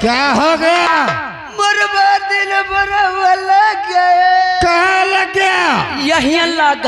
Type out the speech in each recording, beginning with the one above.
क्या हो गया? मरवा दिल बरवा लग गया। कहाँ लग गया? यहीं लग।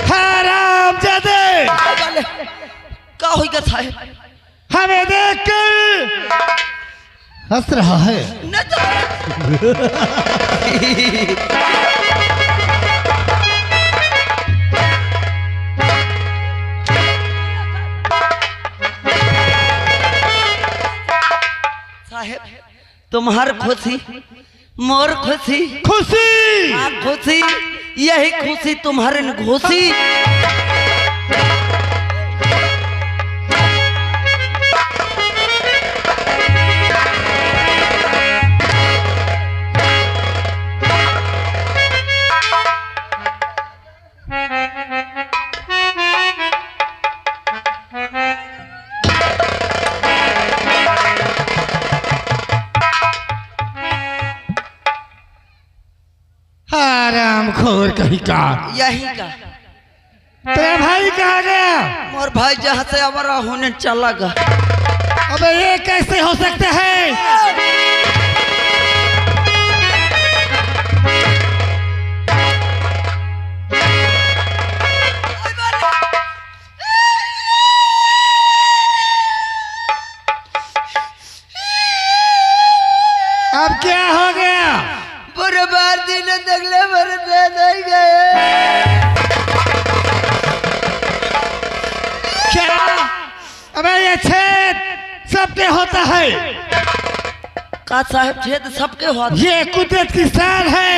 हराम जादे, का होगा साहेब? हमें देखकर हंस रहा है। न तो साहेब तुम्हार खुशी मोर खुशी, खुशी खुशी यही खुशी तुम्हारे न घुसी। हराम खोर कहीं का। यही का तेरा भाई कहाँ गया? मोर भाई जहाँ से हमारा होने चला गया। अबे ये कैसे हो सकता है? अब क्या हो गया? बर्बाद दिन तगले बर्बाद नहीं गए। क्या? अबे ये छेद सबके होता है। का साहब छेद सबके होता? ये कुदरत की शान है,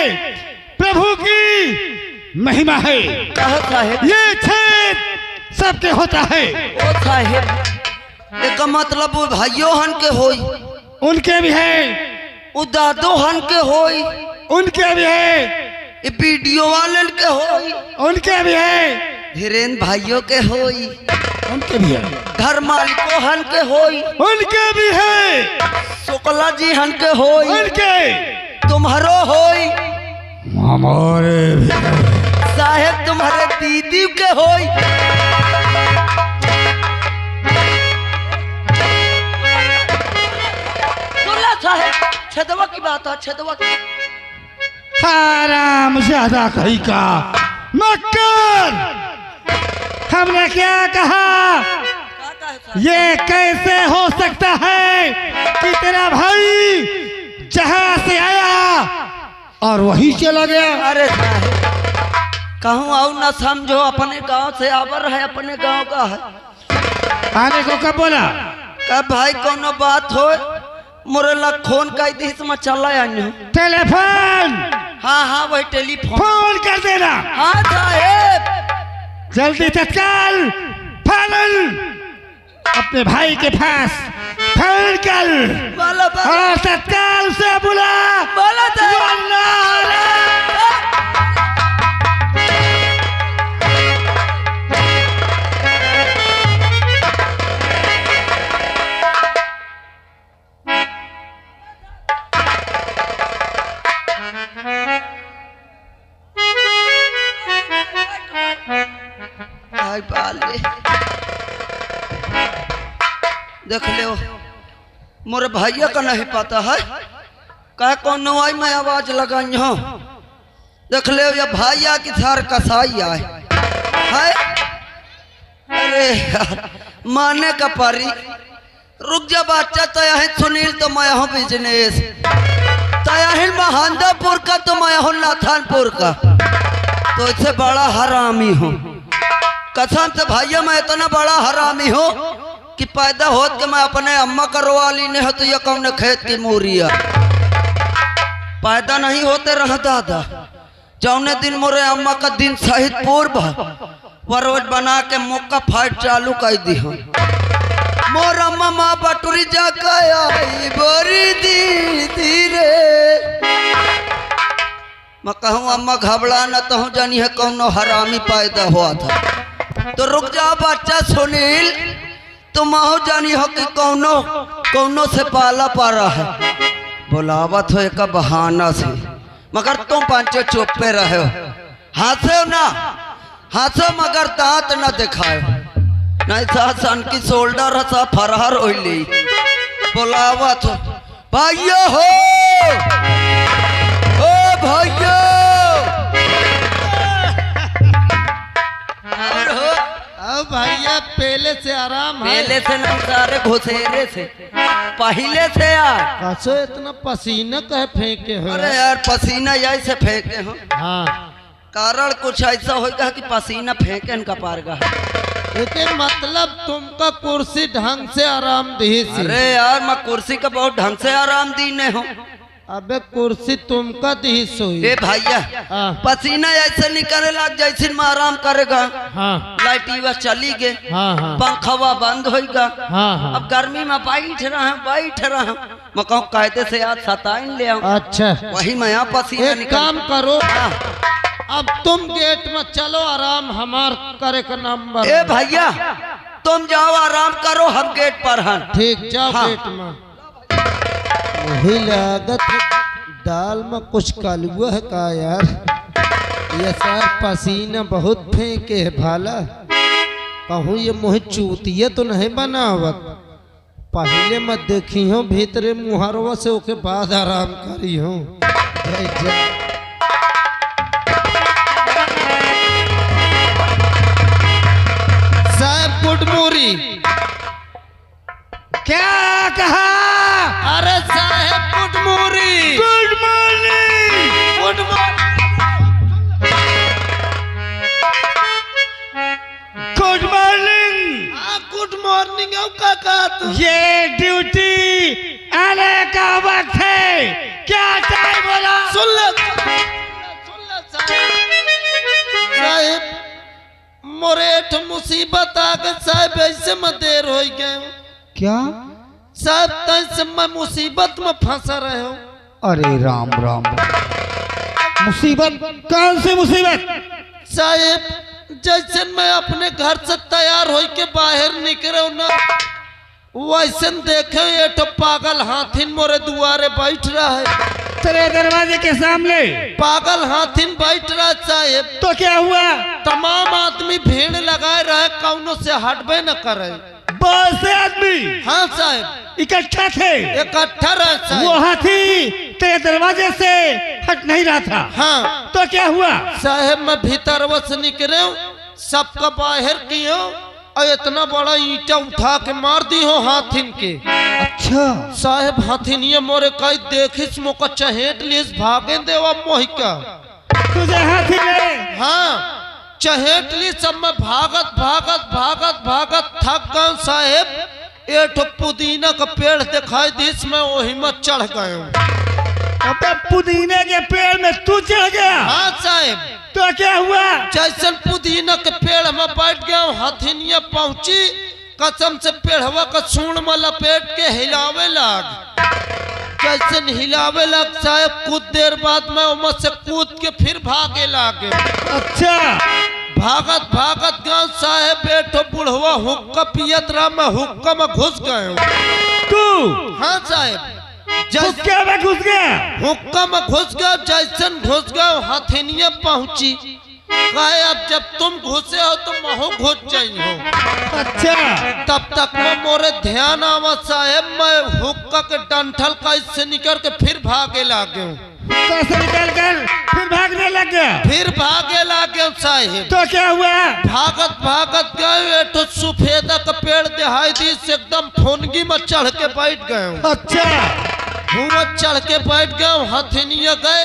प्रभु की महिमा है। कहा साहेब? ये छेद सबके होता है। ओ साहेब एक मतलब वो भाइयों हन के होई, उनके भी है, वो दादो हन के होई, उनके भी है, ये वीडियो वालन के होई, उनके भी है, धीरेन्द्र भाइयों के होई, उनके भी है, घर मालिकों हन के होई, उनके भी है, शुक्ला जी हन के होई, उनके तुम्हारो होई, हमारे भी है। साहेब तुम्हारे दीदी के होई। सुनला साहेब छेदवा की बात है, छेदवा की। हराम ज्यादा कहीं का मक्कर, हमने क्या कहा? ये कैसे हो सकता है कि तेरा भाई जहां से आया और वहीं चला गया? अरे साहेब कहूँ आओ ना समझो, अपने गांव से आवर है, अपने गांव का है। आने को कब बोला? कब भाई कोनो बात हो मोरे ला फोन कर दी में चला आने। टेलीफोन, हाँ हाँ वही टेलीफोन फोन कर देना। हाँ साहेब जल्दी तत्काल फौरन अपने भाई के पास फोन कर बोलो और तत्काल से बुला। बोलो भाई पाले देख ले मोरे भैया का नहीं पता है का कौन नवाई में आवाज लगाई हो। देख ले ये भैया की थार कसाई आए है। अरे यार माने का पारी रुक जा बच्चा, तया है सुनील तो मैं हूँ बिजनेस, तया है महानदापुर का तो मैं हूँ नाथानपुर का, तो इससे बड़ा हरामी हूँ कसम से भैया। मैं इतना बड़ा हरामी हूँ कि पैदा होत के मैं अपने अम्मा करवा ली ने हो तो ये कौन खेत की मूरिया पैदा नहीं होते रह दादा। जौने दिन मोरे अम्मा का दिन सहित पूर्व वह रोज बना के मुक्का फाइट चालू कर दी हो। मोर अम्मा माँ बटुरी जा बोरी दी रे मैं कहूँ अम्मा घबरा न तो जानी है कौनो हरामी पैदा हुआ था। तो रुक जा बच्चा सुनील, तुम हो जानी हो कि कौनो कौनो से पाला पा रहा है। बुलावत हो एक बहाना से, मगर तुम पांचों चुप पे रहे हो। हंसो ना हंसो, मगर दांत न दिखाओ, नहीं सन की शोल्डर हसा फरहर ओइली। बुलावत हो भाइयों हो, ओ भाइयों अब भैया पहले से आराम है। पहले से ना सारे घुसेरे से, पहले से यार। कसो इतना पसीना कह फेंके हो? अरे यार पसीना यही से फेंके हो। हाँ, कारण कुछ ऐसा होगा कि पसीना फेंके इनका पारगा है। लेकिन मतलब तुमका कुर्सी ढंग से आराम दी सी। अरे यार मैं कुर्सी का बहुत ढंग से आराम दीने हूँ। अबे कुर्सी तुमका दी सोई। ए भैया हाँ। पसीना ऐसे निकले लग जैसे मैं आराम करेगा। हाँ लाइट चली गए, हाँ हाँ पंखवा बंद होगा। हाँ हाँ। अब गर्मी में बैठ रहा हूँ, मैं कहूँ कायदे से आज सताइन ले आऊँ। अच्छा, वही मैं यहाँ पसीना एक निकल। काम करो, हाँ। अब तुम गेट में चलो, आराम हमार करे का नंबर। ए भैया तुम जाओ आराम करो, हम गेट पर हैं। ठीक, जाओ हाँ। गेट में। वही लागत है, दाल में कुछ कलुआ है का यार? ये सर पसीना बहुत फेंके है भाला। कहूँ ये मुँह चूतिया तो नहीं बनावत। पहले मत देखी हो भीतरे मुहरवा से, ओके बाद आराम करी हो। साहब गुड मॉर्निंग। क्या कहा? अरे साहब good morning. Good morning. Good good morning. Good morning. का कहा तू? ये ड्यूटी आने का वक्त है, क्या टाइम बोला? सुन ले साहब, मोरेठ मुसीबत आ गई साहब, ऐसे में देर हो गए। क्या? साहब तैसे मैं मुसीबत में फंसा रहे हो। अरे राम राम, मुसीबत? कौन सी मुसीबत? साहब जैसे मैं अपने घर से तैयार हो के बाहर निकले ना, वैसे देखे ये तो पागल हाथिन मोरे दुआरे बैठ रहा है। तेरे दरवाजे के सामने पागल हाथिन बैठ रहा है साहब। तो क्या हुआ? तमाम आदमी भीड़ लगाए रहे, कौनो से हटबे न करे। बहुत से आदमी हाँ साहब इकट्ठा थे, इकट्ठा रहे साहब। वो हाथी तेरे दरवाजे से हट नहीं रहा था। हाँ तो क्या हुआ? साहब मैं भीतर से निकले, सबका बाहर किया और इतना बड़ा ईंटा उठा के मार दी हो हाथिन के। अच्छा साहब हाथिन ये मोरे कई देखिस मोका चहेट लिस भागे देवा मोहिका। तुझे हाथी ने? हाँ चहेट ली, सब में भागत भागत भागत भागत थक गए साहब। एक पुदीना का पेड़ दिखाई दिस में वही में चढ़ गए। अबे पुदीने के पेड़ में तू चढ़ गया? हाँ साहब। तो क्या हुआ? जैसन पुदीना के पेड़ में बैठ गया, हथिनिया पहुंची, कसम से पेड़वा का सूंड में लपेट के हिलावे लग। जैसन हिलावे लग साहब, कुछ देर बाद में उमर से कूद के फिर भागे लागे। अच्छा भागत भागत गाँव साहब, बैठो बुढ़वा हुक्का पियत रहा, मैं हुक्का में घुस गए। तू? हाँ साहब हुक्का में घुस गया? हुक्का में घुस गया। जैसन घुस गया हथिनिया पहुंची, कहे अब जब तुम घुसे हो तो महो घुस जाई हो। अच्छा तब तक में मोरे ध्यान आवा साहब, मैं हुक्का के डंठल का इससे निकल के फिर भागे लागे। हुक्का से निकल कर फिर भागने लग गया? फिर भागे लागे साहब। तो क्या हुआ? भागत भागत गए, तो सफेदा का पेड़ दिखाई दी से एकदम फुनगी में चढ़ के बैठ गए। अच्छा पूरा चढ़ के बैठ गए। हथिनिया गए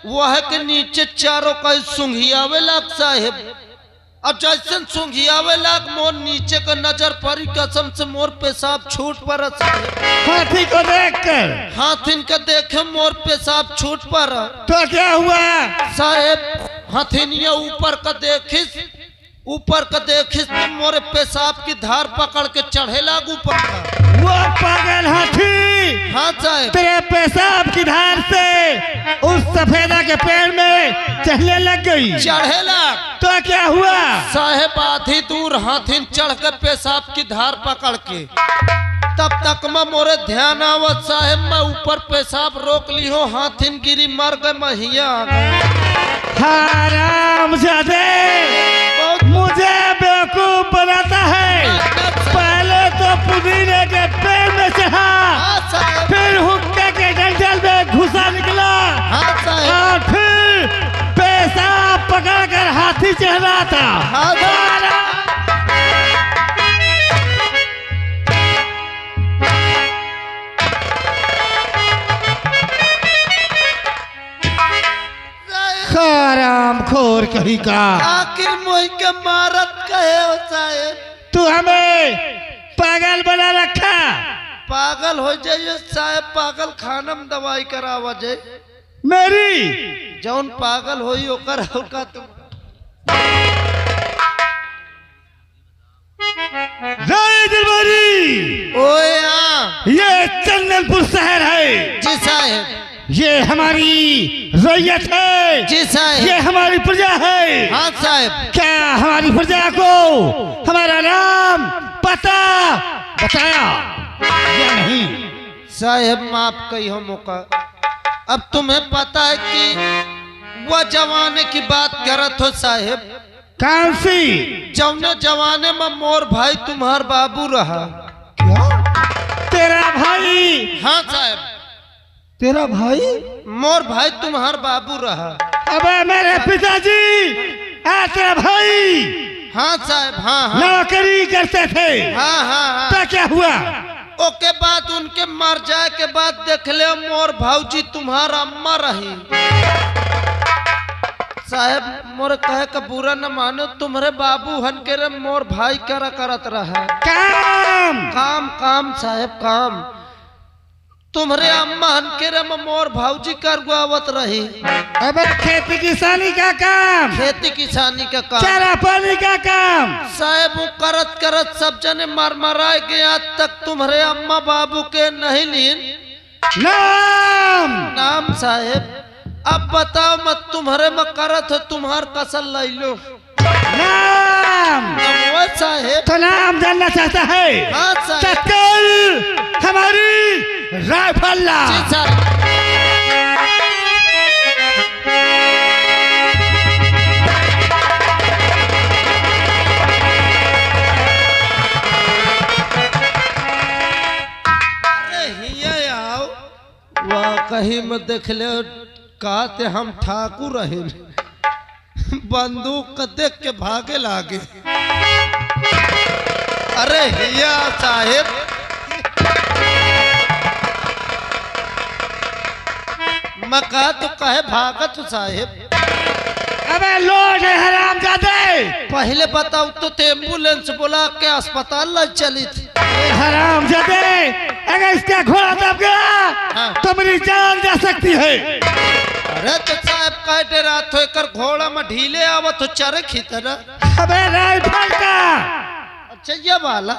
वह के नीचे चारों का सुंघियावे लग साहेब। अब जैसे सुंघियावे लग, मोर नीचे का नजर पड़ी, कसम से मोर पेशाब छूट पड़ा साहेब। हाथी को देखकर? हाथिन का देखे मोर पेशाब छूट पड़ा। तो क्या हुआ? साहेब हथिनिया ऊपर का देखिस, ऊपर का देखिस तुम मोरे पेशाब की धार पकड़ के चढ़े लाग ऊपर का। वो पागल हाथी हाँ साहब, तेरे पेशाब की धार से उस सफेदा के पेड़ में चढ़ने लग गई। चढ़े लाग तो क्या हुआ? साहेब आधी दूर हाथीन चढ़ के पेशाब की धार पकड़ के, तब तक मैं मोरे ध्यान आवत साहेब, मैं ऊपर पेशाब रोक ली हो, हाथीन गिरी मर गए, महिया आ गए। हरामजादे, मुझे बेवकूफ बनाता है। पहले तो पुदीने के पेड़ में चढ़ा, फिर हुक्के के डंडल में घुसा निकला, और फिर पेशाब पकड़कर हाथी चढ़ रहा था। हराम खोर कहीं का, आखिर मोह के मारत कहे हो साहेब। तू हमें पागल बना रखा। पागल हो जाइए साहेब, पागल खाना में दवाई करावा जाए। मेरी जौन पागल होई ओकर होका तुम। राय दरबारी, ओए हाँ ये चंदनपुर शहर है। जी साहेब। ये हमारी रैयत है। जी साहेब। ये हमारी प्रजा है। हाँ साहेब। क्या हमारी प्रजा को हमारा नाम पता बताया या नहीं? साहेब माफ कही हो मौका। अब तुम्हें पता है कि वह जवाने की बात करत हो साहेब। कौन सी? जौने जवाने में मोर भाई तुम्हार बाबू रहा। क्या? तेरा भाई? हाँ साहेब, तेरा भाई? मोर भाई तुम्हार बाबू रहा। अबे मेरे पिताजी तेरा भाई? हाँ साहब। हाँ हाँ नौकरी करते थे। हाँ हाँ हाँ। तो क्या हुआ? ओके बाद उनके मर जाए के बाद देख ले मोर भाऊजी तुम्हारा अम्मा रही। साहब मोर कहे का बुरा न मानो, तुम्हारे बाबू हन के रे मोर भाई करा करत रहा काम काम काम साहब काम। तुम्हारे अम्मा हन के रे मोर भाऊजी कर गुआवत रही। अबे खेती किसानी का काम, खेती किसानी का काम, चारा पानी का काम साहब वो करत करत सब जने मर मराए गए। आज तक तुम्हारे अम्मा बाबू के नहीं लीन नाम नाम साहेब। अब बताओ मत तुम्हारे में करत हो तुम्हार कसल लै लो नाम। वो साहेब तो नाम जानना चाहता है? हाँ साहेब। तत्काल हमारी राइफल ला। जी साहब। अरे हिया आओ, वाह कहीं में देख ले कहते हम ठाकुर रहे, बंदूक का देख के भागे लागे। अरे हिया साहेब, मैं कहा तो कहे भागत साहेब। अबे लोड है हरामजादे। पहले बताओ तो एम्बुलेंस बुला के अस्पताल ला चली थी। हरामजादे, अगर इसका घोड़ा दब गया तो मेरी जान जा सकती है। अरे तो साहब कहते रात हो कर घोड़ा में ढीले आवत हो चरे की तरह। अबे राइफल का। अच्छा ये वाला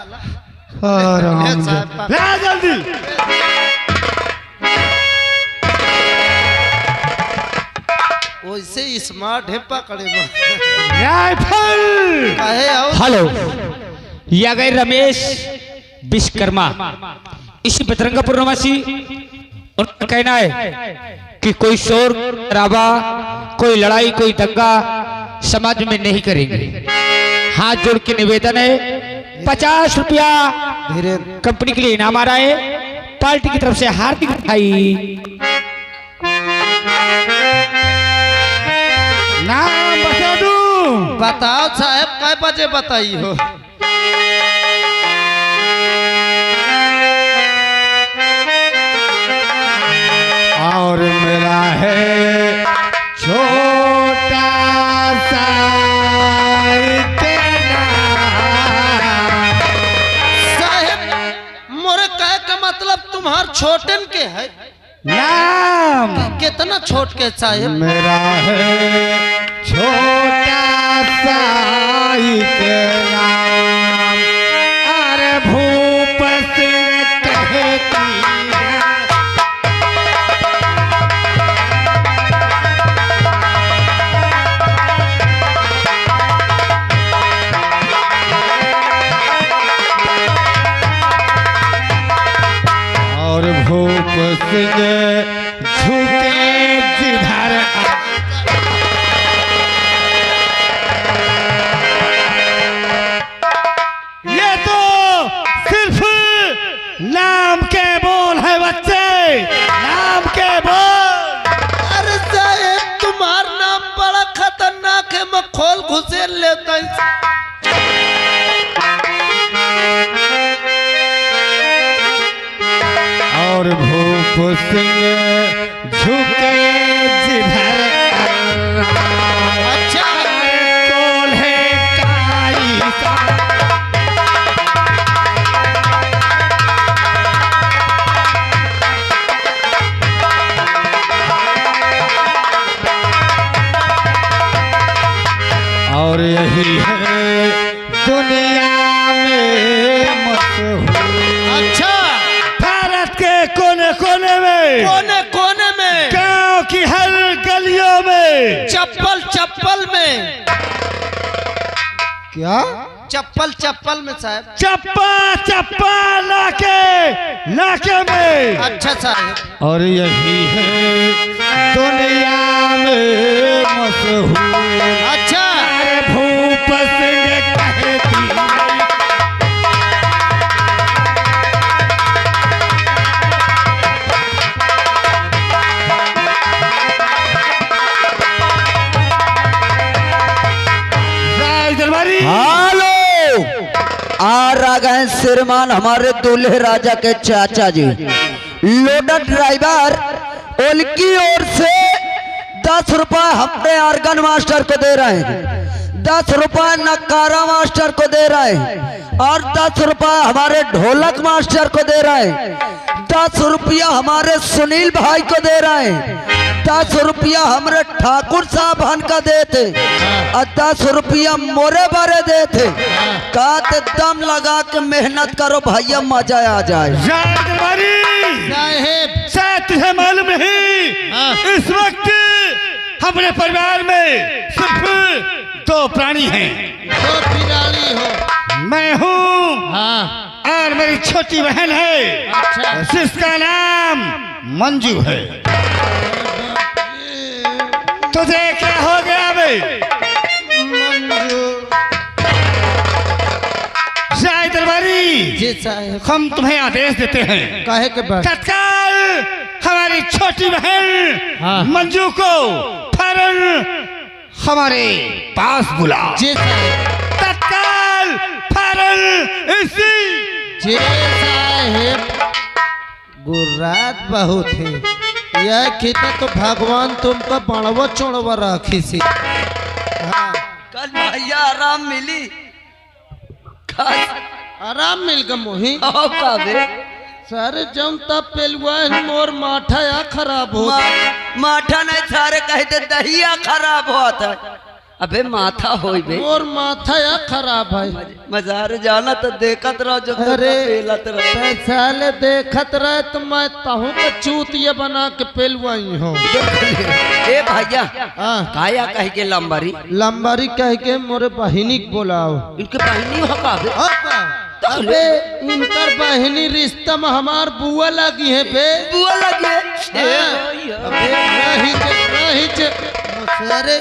हरामजादे, ला जल्दी। वैसे स्मार्ट है पकड़े में राइफल कहे आओ। हेलो, ये आ गए रमेश विश्वकर्मा, इसी बजरंगपुर निवासी। उनका कहना है कि कोई शोर शराबा, कोई लड़ाई, कोई दंगा समाज में नहीं करेंगे। हाथ जोड़ के निवेदन है, 50 रुपया कंपनी के लिए इनाम आ रहा है। पार्टी की तरफ से हार्दिक बधाई। नाम बता दूं? बताओ साहब कै बजे बताई हो। और मेरा है छोटा सा साहब मोरे कहे का मतलब तुम्हार छोटन के है नाम। कितना छोट के साहब? मेरा है छोटा कसाई के नाम अरे भूप सिंह कहती है। और भूप सिंह झुके जिधर ये तो सिर्फ नाम के बोल है बच्चे, नाम के बोल। अरे साहेब तुम्हारा नाम बड़ा खतरनाक है, मैं खोल घुसेर लेता हूं। और भूप सिंह झुके जिधर अच्छा कोल्हे काई सा। और यही है दुनिया में मशहूर। अच्छा भारत के कोने कोने में, कोने कोने में, गांव की हर गलियों में, चप्पल चप्पल में। क्या चप्पल चप्पल में साहब। चप्पा चप्पा लाके में। अच्छा साहब। और यही है दुनिया में मशहूर। अच्छा अरे भूप सिंह कहती है। दरबारी हेलो, आ गए श्रीमान हमारे दूल्हे राजा के चाचा जी। लोडर ड्राइवर उनकी ओर से 10 रुपए हमारे आर्गन मास्टर को दे रहे हैं, 10 रुपए नकारा मास्टर को दे रहे हैं, और 10 रुपए हमारे ढोलक मास्टर को दे रहे हैं, 10 रुपया हमारे सुनील भाई को दे रहे हैं, 10 रुपया हमारे ठाकुर साहब हन का देते और 10 रुपया मोरे बारे देते। कहते दम लगा के मेहनत करो भैया, मजा आ जाए। दरबारी साहेब शायद तुझे मालूम नहीं, हाँ। इस वक्त अपने परिवार में सिर्फ 2 प्राणी हैं। तो बिराली हो। मैं हूँ हाँ और मेरी छोटी बहन है, अच्छा जिसका नाम मंजू है। तुझे क्या हो गया बे? शायद दरबारी जी साहेब। हम तुम्हें आदेश देते हैं, काहे के बाद? तत्काल हमारी छोटी बहन हाँ। मंजू को फौरन हमारे पास बुलाओ। जी साहेब। तत्काल फौरन इसी। जी साहेब। गुर्रात बहुत है यह खीता तो भगवान तुमको बड़वा चौड़वा राखी सी। हाँ। कल भैया आराम मिली, आराम मिल गया मोही। काबे सारे जम तब पेलुआ मोर माठा या खराब हो। माठा नहीं सारे कहते दहिया खराब होता है। अबे माथा होई बे, मोर माथा या खराब है। मजार जाना तो देखत रहो जो अरे पेलत रहो। साले देखत रहे तो मैं ताहू का चूत ये बना के पेलवाई हूँ। ए भैया हाँ। काया कह के लंबारी लंबारी कह के मोरे बहिनी के बोलाओ। इनके बहनी हो काबे। अबे इनकर बहिनी रिश्ता में हमार बुआ लगी है बे। बुआ लगे। अबे रही चे अरे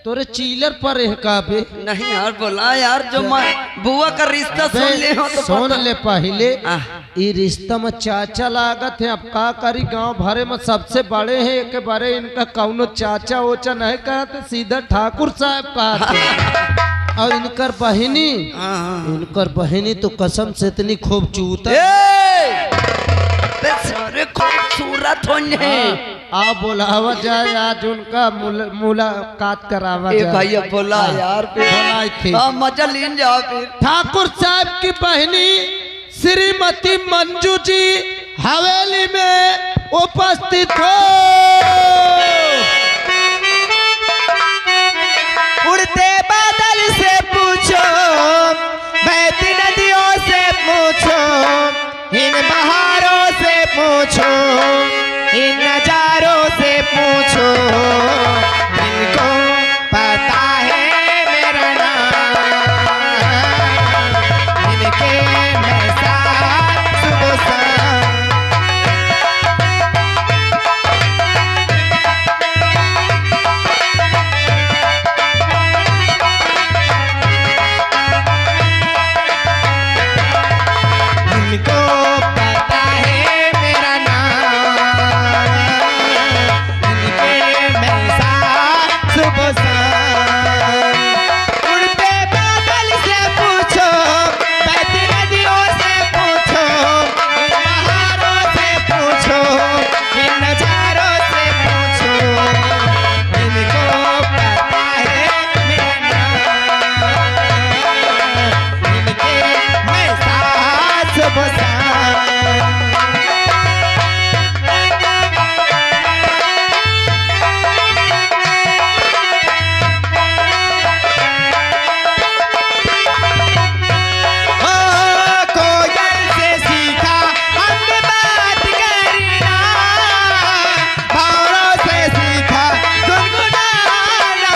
तोरे चीलर पर है का बे? नहीं यार बोला यार, जो मैं बुआ का रिश्ता सुन ले हो तो सुन पता- ले पहले आह। ये रिश्ता में चाचा लागत है। अब का करी, गांव भरे में सबसे बड़े हैं, एक बारे इनका कौनो चाचा ओचा नहीं कहते, सीधा ठाकुर साहब कहते। और इनकर बहिनी, इनकर बहिनी तो कसम से इतनी खूब चूता सारे खूबसूरत होने। आ बोलावा जाए आज उनका मुलाकात करावा ए जाए। भैया बोला यार फिर बोलाई थी। हाँ, मजा लीन जाओ फिर। ठाकुर साहब की बहनी श्रीमती मंजू जी हवेली में उपस्थित हो। उड़ते बादल पूछो, इन नजारों से पूछो, इनको पता है मेरा नाम, इनके मैं साथ सुबह शाम। इनको पता है मेरा नाम, इनके मैं साथ सुबह शाम। उड़ते बादल से पूछो, बहती नदियों से पूछो, इन बहारों से पूछो, इन नजारों से पूछो, इनको पता है मेरा नाम, इनके मैं साथ सुबह शाम। कोयल से सीखा हमने बात करना, भंवरों से सीखा गुनगुनाना।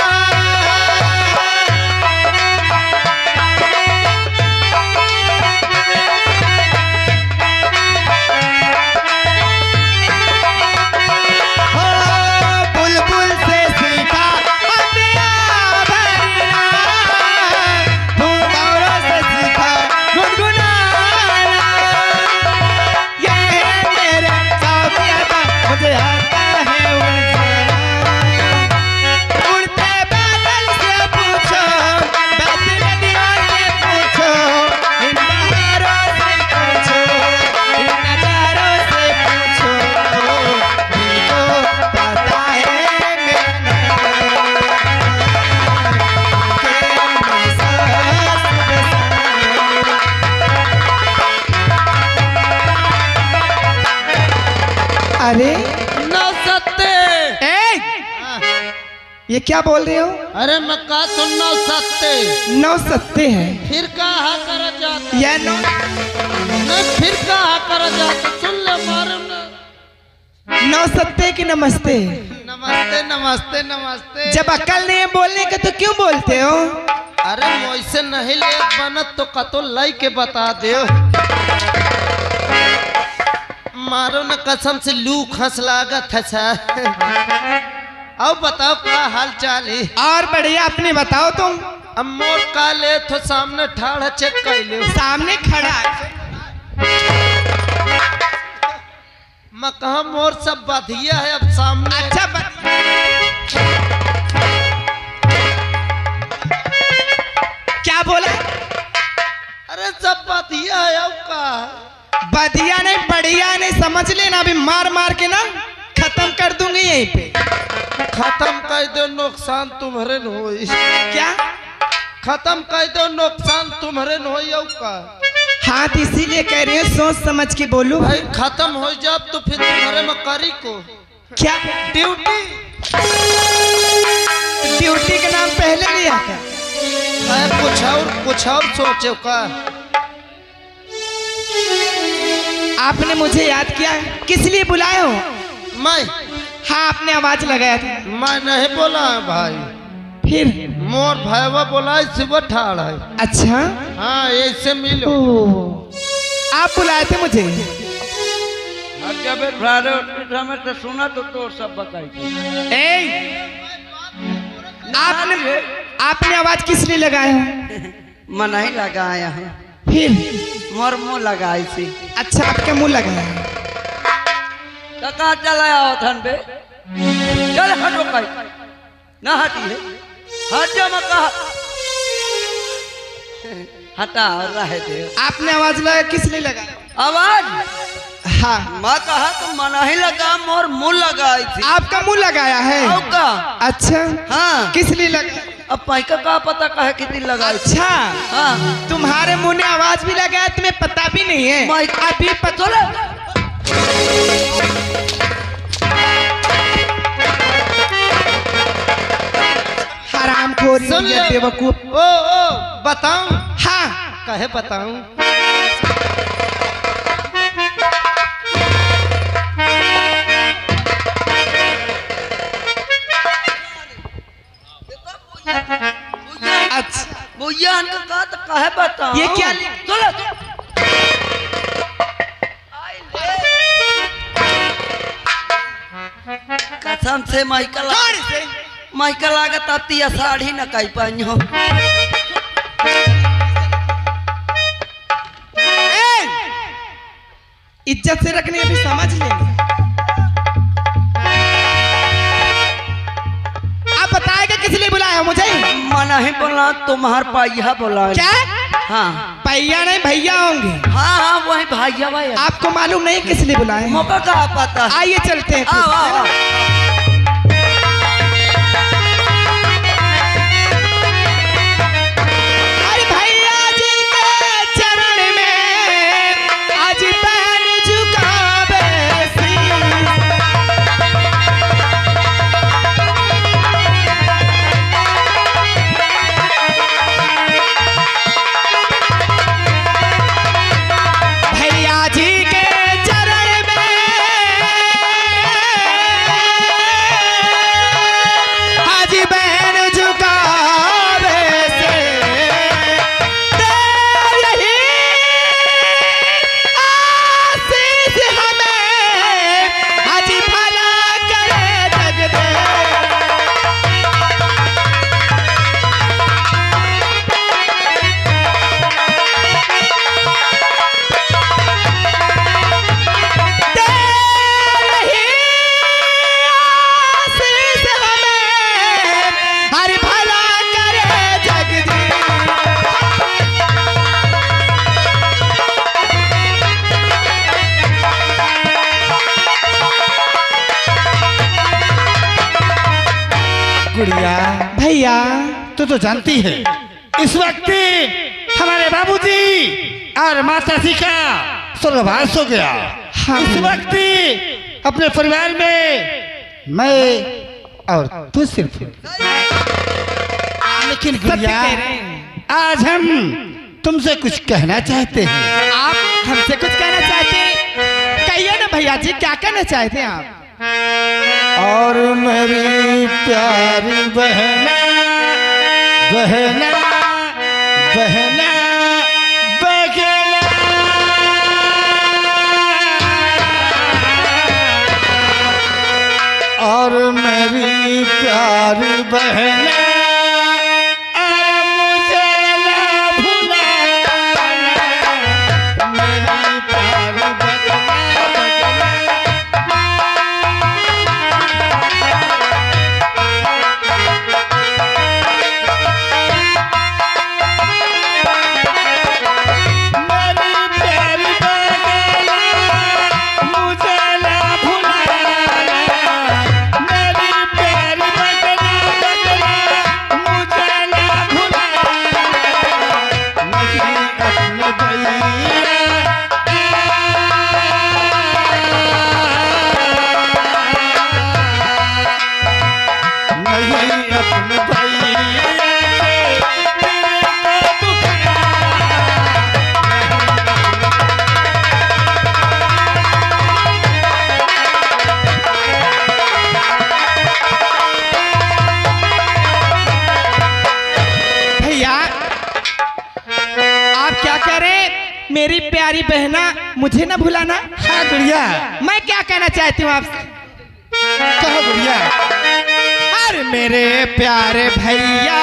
बुलबुल से सीखा हमने आ भरना, भंवरों से सीखा गुनगुनाना। ये है मेरे साथिया, मुझे आता है उड़ना। उड़ते बादल से पूछो, बहती नदियों से पूछो, इन बहारों से पूछो, इन नजारों से पूछो, इनको पता है मेरा नाम, इनके मैं साथ सुबह शाम। अरे न सत्ते ये क्या बोल रहे हो? अरे मैं का सुनना सत्ते 9 सत्ते हैं। फिर कहा कर जाता यह 9 न फिर कहा कर जाता सुन ले मारे न 9 सत्ते की नमस्ते। नमस्ते नमस्ते नमस्ते। जब अक्ल नहीं है बोलने का तो क्यों बोलते हो? अरे मोइसे नहीं ले बनत तो कतो लाई के बता दे। मारो न कसम से लू खस लागत है सर। अब बताओ क्या हाल चाल है? और बढ़िया, अपने बताओ तुम। अब मोर का ले तो सामने ठाड़ चेक कर ले। सामने खड़ा है। मैं कहा मोर सब बधिया है अब सामने। अच्छा क्या बोला? अरे सब बधिया है अब का। बधिया नहीं बढ़िया नहीं, समझ लेना। अभी मार मार के ना खत्म कर दूंगी यहीं पे। खत्म कर दो नुकसान तुम्हारे न होई। क्या खत्म कर दो नुकसान तुम्हारे न होई अब का। हाँ तो इसीलिए कह रही हूँ, सोच समझ के बोलू। भाई खत्म हो जाए तो फिर तुम्हारे में करी को क्या ड्यूटी। ड्यूटी का नाम पहले लिया था? कुछ और सोचो का। आपने मुझे याद किया, किस लिए बुलाए हो? मैं हाँ आपने आवाज लगाया था। मैं नहीं बोला है भाई, फिर मोर भाईवा बोला सुबह ठाड़ है। अच्छा हाँ ऐसे मिलो। आप बुलाए थे मुझे? तो सुना तो सब बताई। आपने आवाज किस लिए लगाया है? मैं नहीं लगाया है, फिर मोर मुँह लगाई थी। अच्छा आपके मुंह लगाया है। तो कहाँ चला आओ थन पे? चल हटो कहीं ना हटी है। हट जा मैं कहा हटा रहे थे। आपने आवाज लगाया किस लिए लगाया? आवाज हाँ मैं कहा तो मना ही लगा, मोर मुँह लगाई थी। आपका मुंह लगाया है? का अच्छा हाँ किस लिए लगा? अब पैका का पता कहे कितनी लगाई। अच्छा हाँ तुम्हारे मुंह ने आवाज भी लगाया, तुम्हें पता भी नहीं है? मैं अभी पता लगा। हराम खोरी सुन ले। बेवकूफ। ओ बताऊं? हाँ कहे बताऊं? काहे बताओ ये क्या चलो कसम से माइकल लागत आती है साड़ी न कई पाई हो इज्जत से रखने अभी समझ ले। आप बताएगा किस लिए बुलाया मुझे? मना ही बोला तुम्हार पाइया बोला क्या? हाँ भैया नहीं भैया होंगे। हाँ हाँ वही भैया भाई आपको मालूम नहीं किस लिए बुलाए? मौका का पता है। आइए चलते हैं। आओ आओ आओ। अरे भैया जी के चरण में आज पैर झुकावे भैया जी के चरण में आज पैर झुकावे से दे रही आशीष हमें आज भला करे जग दे। दे रही आशीष हमें हर भला करे जगदीश। गुड़िया भैया तू तो जानती है इस वक्त हमारे बाबूजी और माता जी का स्वर्गवास हो गया। हाँ। इस वक्त अपने परिवार में मैं और तू सिर्फ। लेकिन सत्य गुड़िया कह रहे हैं। आज हम तुमसे कुछ कहना चाहते हैं। आप हमसे कुछ कहना चाहते हैं? कहिए ना भैया जी, क्या कहना चाहते हैं आप? और मेरी प्यारी बहना बहना बहना बहना और मेरी प्यारी बहना मुझे ना भुलाना। मेरी प्यारी बहना भैया आप क्या कह रहे हैं? मेरी प्यारी बहना मुझे ना भुलाना। हाँ गुड़िया मैं क्या कहना चाहती हूँ आपसे? कहो गुड़िया। अरे मेरे प्यारे भैया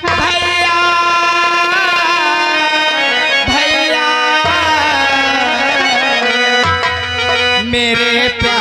भैया भैया मेरे प्यारे